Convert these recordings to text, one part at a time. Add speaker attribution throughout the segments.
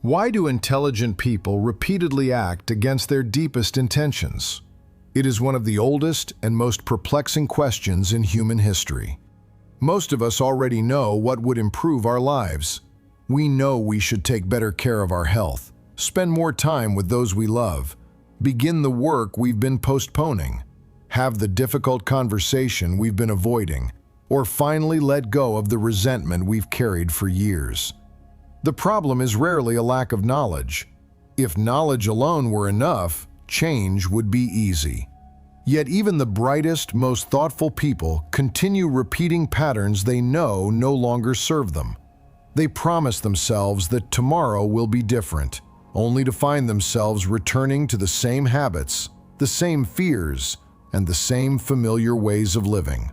Speaker 1: Why do intelligent people repeatedly act against their deepest intentions? It is one of the oldest and most perplexing questions in human history. Most of us already know what would improve our lives. We know we should take better care of our health, spend more time with those we love, begin the work we've been postponing, have the difficult conversation we've been avoiding, or finally let go of the resentment we've carried for years. The problem is rarely a lack of knowledge. If knowledge alone were enough, change would be easy. Yet even the brightest, most thoughtful people continue repeating patterns they know no longer serve them. They promise themselves that tomorrow will be different, only to find themselves returning to the same habits, the same fears, and the same familiar ways of living.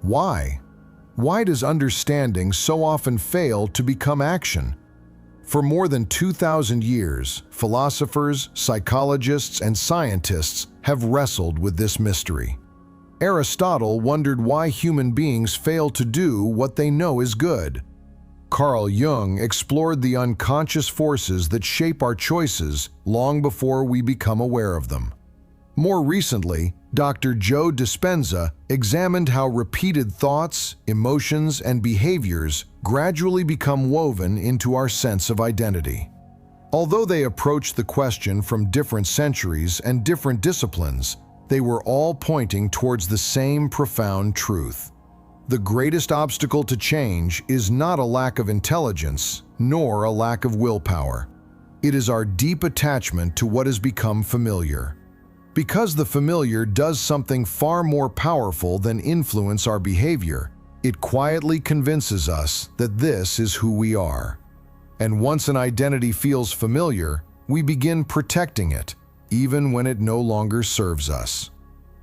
Speaker 1: Why? Why does understanding so often fail to become action? For more than 2,000 years, philosophers, psychologists, and scientists have wrestled with this mystery. Aristotle wondered why human beings fail to do what they know is good. Carl Jung explored the unconscious forces that shape our choices long before we become aware of them. More recently, Dr. Dispenza examined how repeated thoughts, emotions, and behaviors gradually become woven into our sense of identity. Although they approached the question from different centuries and different disciplines, they were all pointing towards the same profound truth. The greatest obstacle to change is not a lack of intelligence, nor a lack of willpower. It is our deep attachment to what has become familiar. Because the familiar does something far more powerful than influence our behavior, it quietly convinces us that this is who we are. And once an identity feels familiar, we begin protecting it, even when it no longer serves us.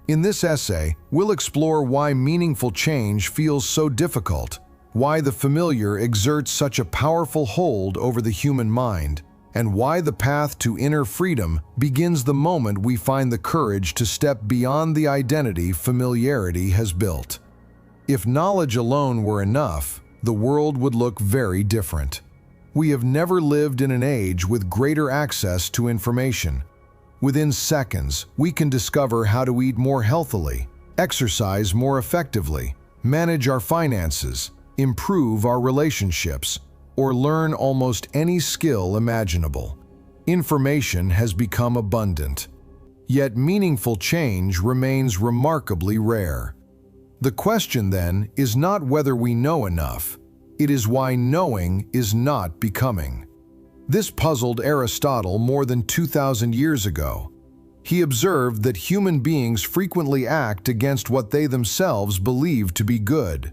Speaker 1: In this essay, we'll explore why meaningful change feels so difficult, why the familiar exerts such a powerful hold over the human mind, and why the path to inner freedom begins the moment we find the courage to step beyond the identity familiarity has built. If knowledge alone were enough, the world would look very different. We have never lived in an age with greater access to information. Within seconds, we can discover how to eat more healthily, exercise more effectively, manage our finances, improve our relationships, or learn almost any skill imaginable. Information has become abundant. Yet meaningful change remains remarkably rare. The question then is not whether we know enough, it is why knowing is not becoming. This puzzled Aristotle more than 2,000 years ago. He observed that human beings frequently act against what they themselves believe to be good.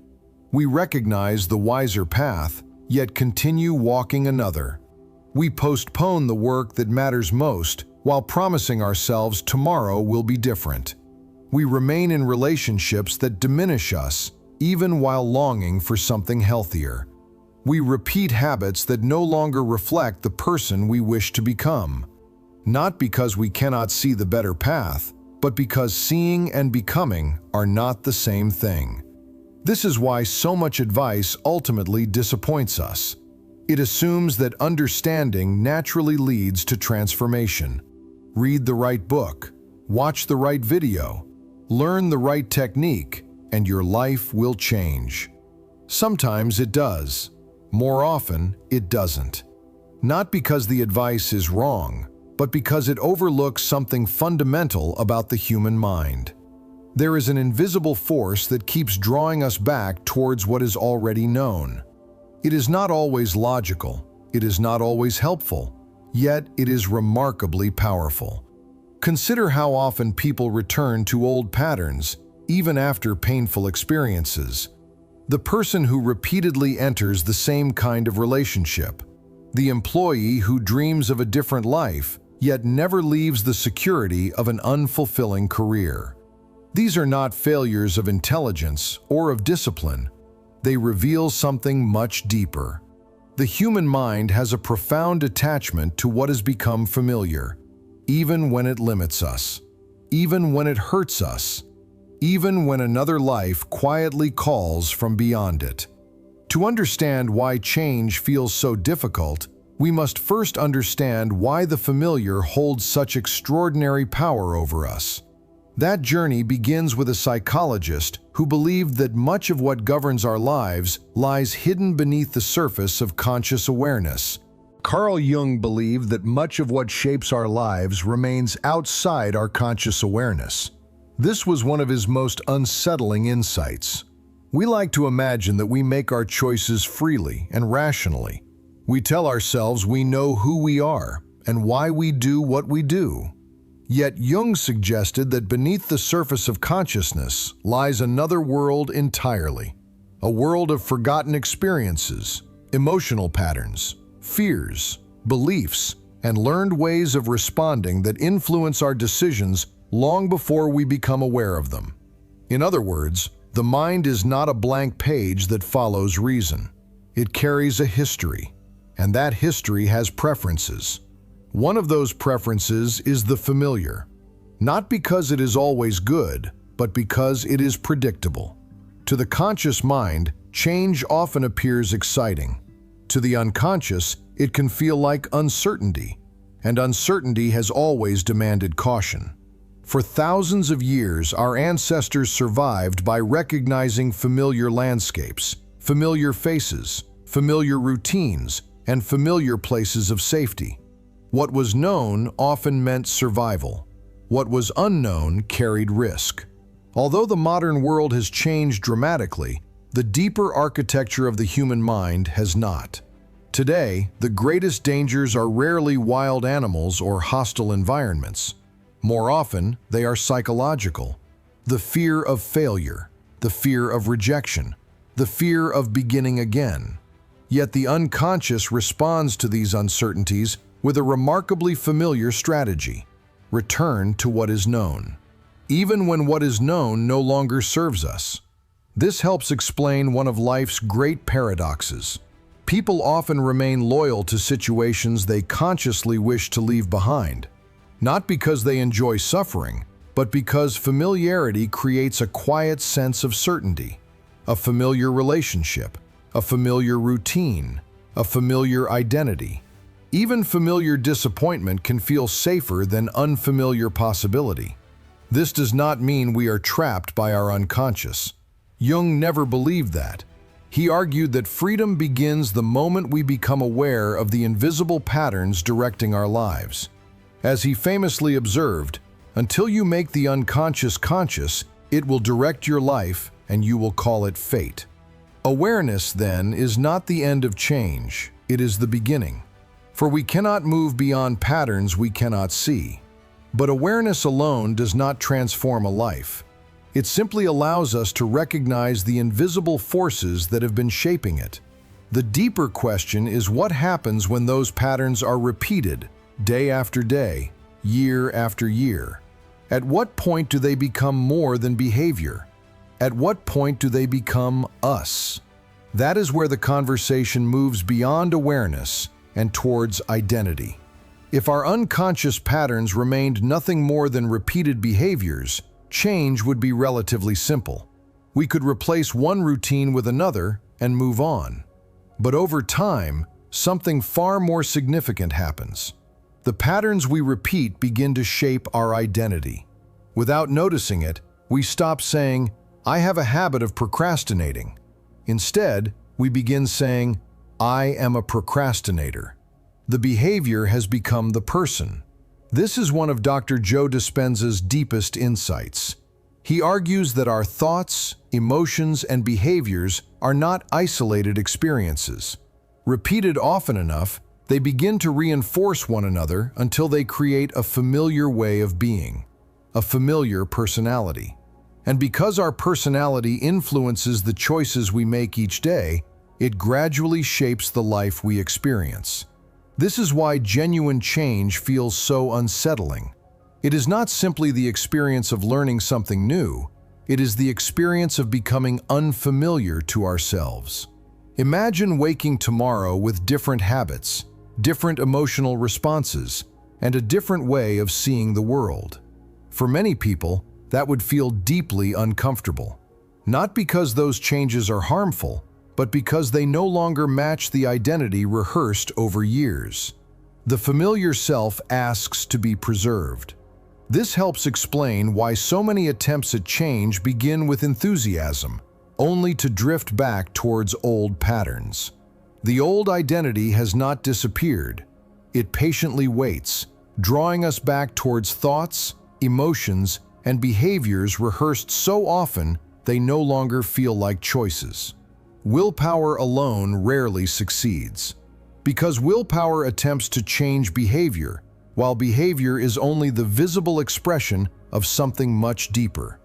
Speaker 1: We recognize the wiser path, yet continue walking another. We postpone the work that matters most while promising ourselves tomorrow will be different. We remain in relationships that diminish us, even while longing for something healthier. We repeat habits that no longer reflect the person we wish to become. Not because we cannot see the better path, but because seeing and becoming are not the same thing. This is why so much advice ultimately disappoints us. It assumes that understanding naturally leads to transformation. Read the right book, watch the right video, learn the right technique, and your life will change. Sometimes it does. More often, it doesn't. Not because the advice is wrong, but because it overlooks something fundamental about the human mind. There is an invisible force that keeps drawing us back towards what is already known. It is not always logical, it is not always helpful, yet it is remarkably powerful. Consider how often people return to old patterns, even after painful experiences. The person who repeatedly enters the same kind of relationship, the employee who dreams of a different life, yet never leaves the security of an unfulfilling career. These are not failures of intelligence or of discipline. They reveal something much deeper. The human mind has a profound attachment to what has become familiar, even when it limits us, even when it hurts us, even when another life quietly calls from beyond it. To understand why change feels so difficult, we must first understand why the familiar holds such extraordinary power over us. That journey begins with a psychologist who believed that much of what governs our lives lies hidden beneath the surface of conscious awareness. Carl Jung believed that much of what shapes our lives remains outside our conscious awareness. This was one of his most unsettling insights. We like to imagine that we make our choices freely and rationally. We tell ourselves we know who we are and why we do what we do. Yet Jung suggested that beneath the surface of consciousness lies another world entirely, a world of forgotten experiences, emotional patterns, fears, beliefs, and learned ways of responding that influence our decisions long before we become aware of them. In other words, the mind is not a blank page that follows reason. It carries a history, and that history has preferences. One of those preferences is the familiar, not because it is always good, but because it is predictable. To the conscious mind, change often appears exciting. To the unconscious, it can feel like uncertainty, and uncertainty has always demanded caution. For thousands of years, our ancestors survived by recognizing familiar landscapes, familiar faces, familiar routines, and familiar places of safety. What was known often meant survival. What was unknown carried risk. Although the modern world has changed dramatically, the deeper architecture of the human mind has not. Today, the greatest dangers are rarely wild animals or hostile environments. More often, they are psychological. The fear of failure, the fear of rejection, the fear of beginning again. Yet the unconscious responds to these uncertainties with a remarkably familiar strategy: return to what is known, even when what is known no longer serves us. This helps explain one of life's great paradoxes. People often remain loyal to situations they consciously wish to leave behind, not because they enjoy suffering, but because familiarity creates a quiet sense of certainty. A familiar relationship, a familiar routine, a familiar identity. Even familiar disappointment can feel safer than unfamiliar possibility. This does not mean we are trapped by our unconscious. Jung never believed that. He argued that freedom begins the moment we become aware of the invisible patterns directing our lives. As he famously observed, until you make the unconscious conscious, it will direct your life and you will call it fate. Awareness, then, is not the end of change, it is the beginning. For we cannot move beyond patterns we cannot see. But awareness alone does not transform a life. It simply allows us to recognize the invisible forces that have been shaping it. The deeper question is what happens when those patterns are repeated, day after day, year after year. At what point do they become more than behavior? At what point do they become us? That is where the conversation moves beyond awareness and towards identity. If our unconscious patterns remained nothing more than repeated behaviors, change would be relatively simple. We could replace one routine with another and move on. But over time, something far more significant happens. The patterns we repeat begin to shape our identity. Without noticing it, we stop saying, "I have a habit of procrastinating." Instead, we begin saying, "I am a procrastinator." The behavior has become the person. This is one of Dr. Joe Dispenza's deepest insights. He argues that our thoughts, emotions, and behaviors are not isolated experiences. Repeated often enough, they begin to reinforce one another until they create a familiar way of being, a familiar personality. And because our personality influences the choices we make each day, it gradually shapes the life we experience. This is why genuine change feels so unsettling. It is not simply the experience of learning something new, it is the experience of becoming unfamiliar to ourselves. Imagine waking tomorrow with different habits, different emotional responses, and a different way of seeing the world. For many people, that would feel deeply uncomfortable. Not because those changes are harmful, but because they no longer match the identity rehearsed over years. The familiar self asks to be preserved. This helps explain why so many attempts at change begin with enthusiasm, only to drift back towards old patterns. The old identity has not disappeared. It patiently waits, drawing us back towards thoughts, emotions, and behaviors rehearsed so often they no longer feel like choices. Willpower alone rarely succeeds, because willpower attempts to change behavior, while behavior is only the visible expression of something much deeper.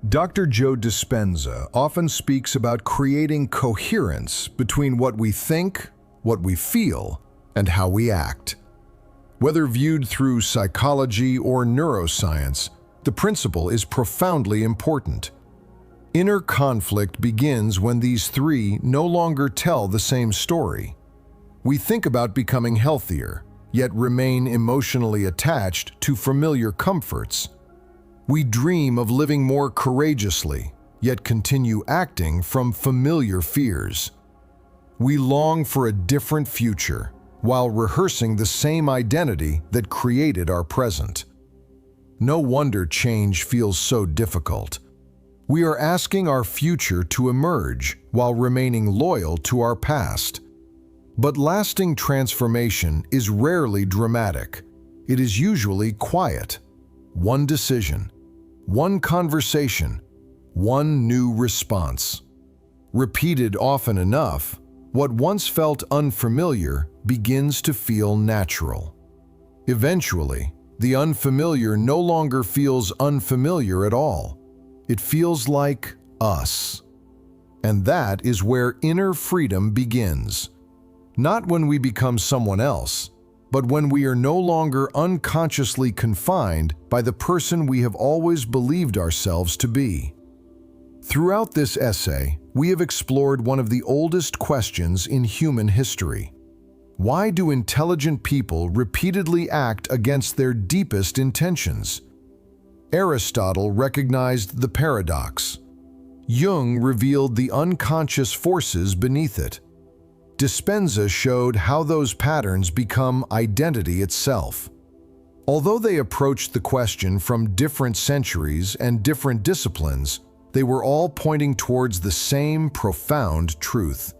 Speaker 1: Dr. Joe Dispenza often speaks about creating coherence between what we think, what we feel, and how we act. Whether viewed through psychology or neuroscience, the principle is profoundly important. Inner conflict begins when these three no longer tell the same story. We think about becoming healthier, yet remain emotionally attached to familiar comforts. We dream of living more courageously, yet continue acting from familiar fears. We long for a different future, while rehearsing the same identity that created our present. No wonder change feels so difficult. We are asking our future to emerge while remaining loyal to our past. But lasting transformation is rarely dramatic. It is usually quiet. One decision, one conversation, one new response. Repeated often enough, what once felt unfamiliar begins to feel natural. Eventually, the unfamiliar no longer feels unfamiliar at all. It feels like us. And that is where inner freedom begins. Not when we become someone else, but when we are no longer unconsciously confined by the person we have always believed ourselves to be. Throughout this essay, we have explored one of the oldest questions in human history. Why do intelligent people repeatedly act against their deepest intentions? Aristotle recognized the paradox. Jung revealed the unconscious forces beneath it. Dispenza showed how those patterns become identity itself. Although they approached the question from different centuries and different disciplines, they were all pointing towards the same profound truth.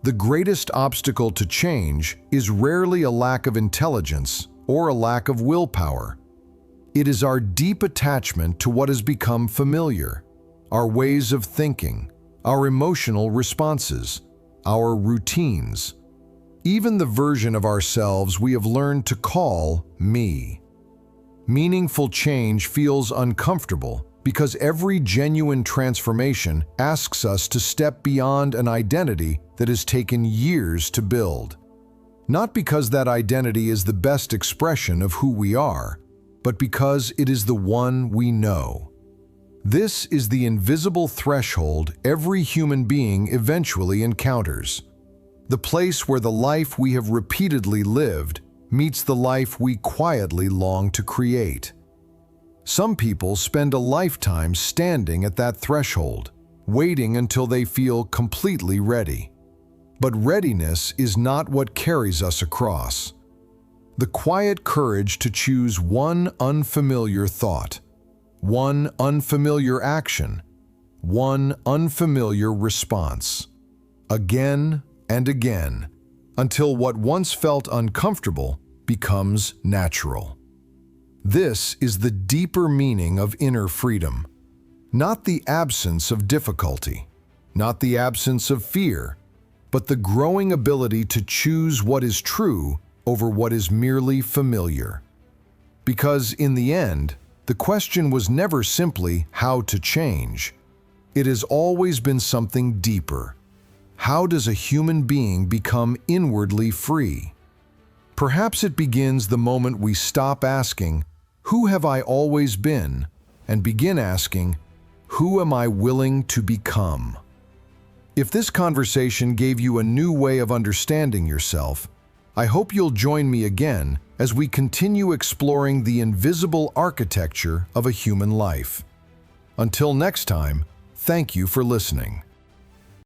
Speaker 1: The greatest obstacle to change is rarely a lack of intelligence or a lack of willpower. It is our deep attachment to what has become familiar, our ways of thinking, our emotional responses, our routines, even the version of ourselves we have learned to call me. Meaningful change feels uncomfortable because every genuine transformation asks us to step beyond an identity that has taken years to build. Not because that identity is the best expression of who we are, but because it is the one we know. This is the invisible threshold every human being eventually encounters. The place where the life we have repeatedly lived meets the life we quietly long to create. Some people spend a lifetime standing at that threshold, waiting until they feel completely ready. But readiness is not what carries us across. The quiet courage to choose one unfamiliar thought, one unfamiliar action, one unfamiliar response, again and again, until what once felt uncomfortable becomes natural. This is the deeper meaning of inner freedom, not the absence of difficulty, not the absence of fear, but the growing ability to choose what is true over what is merely familiar. Because in the end, the question was never simply how to change. It has always been something deeper. How does a human being become inwardly free? Perhaps it begins the moment we stop asking, "Who have I always been?" and begin asking, "Who am I willing to become?" If this conversation gave you a new way of understanding yourself, I hope you'll join me again as we continue exploring the invisible architecture of a human life. Until next time, thank you for listening.